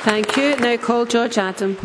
Thank you. Now call George Adam.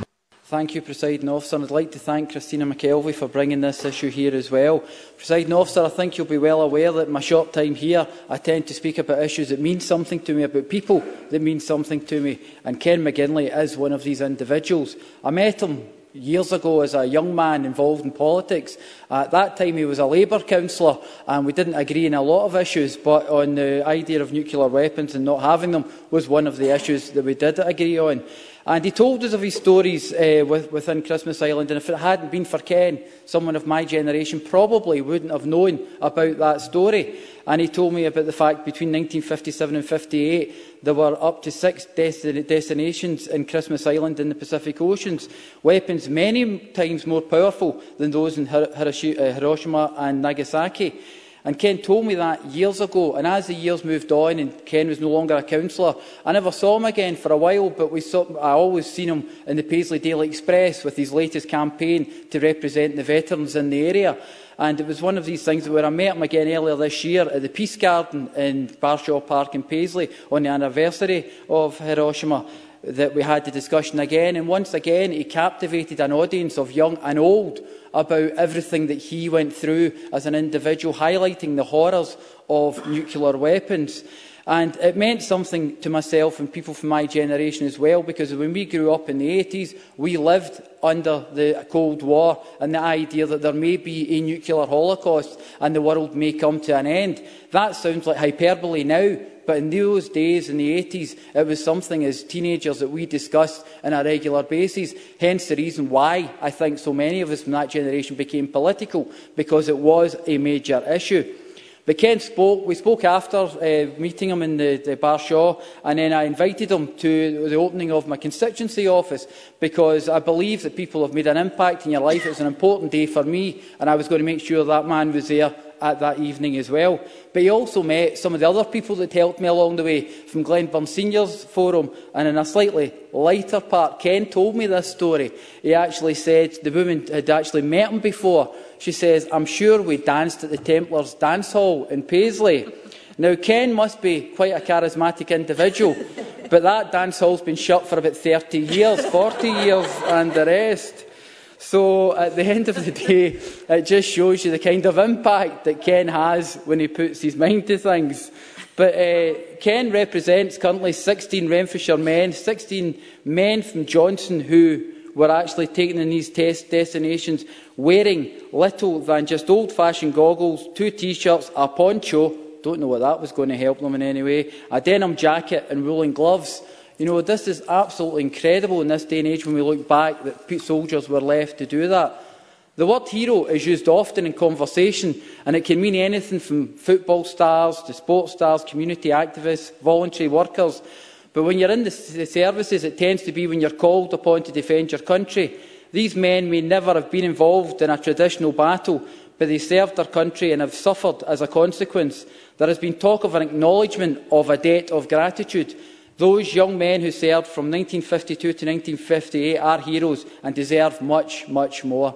Thank you, Presiding Officer. And I'd like to thank Christina McKelvey for bringing this issue here as well. Presiding Officer, I think you'll be well aware that in my short time here, I tend to speak about issues that mean something to me, about people that mean something to me. And Ken McGinlay is one of these individuals. I met him years ago as a young man involved in politics. At that time he was a Labour councillor and we didn't agree on a lot of issues, but on the idea of nuclear weapons and not having them was one of the issues that we did agree on. And he told us of his stories within Christmas Island, and if it hadn't been for Ken, someone of my generation probably wouldn't have known about that story. And he told me about the fact between 1957 and 1958 there were up to 6 destinations in Christmas Island in the Pacific Oceans, weapons many times more powerful than those in Hiroshima and Nagasaki. And Ken told me that years ago, and as the years moved on and Ken was no longer a councillor, I never saw him again for a while, but I always seen him in the Paisley Daily Express with his latest campaign to represent the veterans in the area. And it was one of these things where I met him again earlier this year at the Peace Garden in Barshaw Park in Paisley on the anniversary of Hiroshima, that we had the discussion again. And once again, he captivated an audience of young and old about everything that he went through as an individual, highlighting the horrors of nuclear weapons. And it meant something to myself and people from my generation as well, because when we grew up in the 80s, we lived under the Cold War and the idea that there may be a nuclear holocaust and the world may come to an end. That sounds like hyperbole now, but in those days, in the 80s, it was something as teenagers that we discussed on a regular basis. Hence the reason why I think so many of us from that generation became political, because it was a major issue. But Ken spoke. We spoke after meeting him in the Barshaw, and then I invited him to the opening of my constituency office, because I believe that people have made an impact in your life. It was an important day for me, and I was going to make sure that man was there at that evening as well. But he also met some of the other people that helped me along the way from Glenburn Seniors Forum. And in a slightly lighter part, Ken told me this story. He actually said the woman had actually met him before. She says, "I'm sure we danced at the Templars Dance Hall in Paisley." Now, Ken must be quite a charismatic individual, but that dance hall's been shut for about 30 years, 40 years and the rest. So, at the end of the day, it just shows you the kind of impact that Ken has when he puts his mind to things. But Ken represents currently 16 Renfrewshire men, 16 men from Johnson who were actually taken in these test destinations wearing little than just old-fashioned goggles, 2 T-shirts, a poncho, don't know what that was going to help them in any way, a denim jacket and woolen gloves. You know, this is absolutely incredible in this day and age when we look back that soldiers were left to do that. The word hero is used often in conversation, and it can mean anything from football stars to sports stars, community activists, voluntary workers. But when you're in the services, it tends to be when you're called upon to defend your country. These men may never have been involved in a traditional battle, but they served their country and have suffered as a consequence. There has been talk of an acknowledgement of a debt of gratitude. Those young men who served from 1952 to 1958 are heroes and deserve much, much more.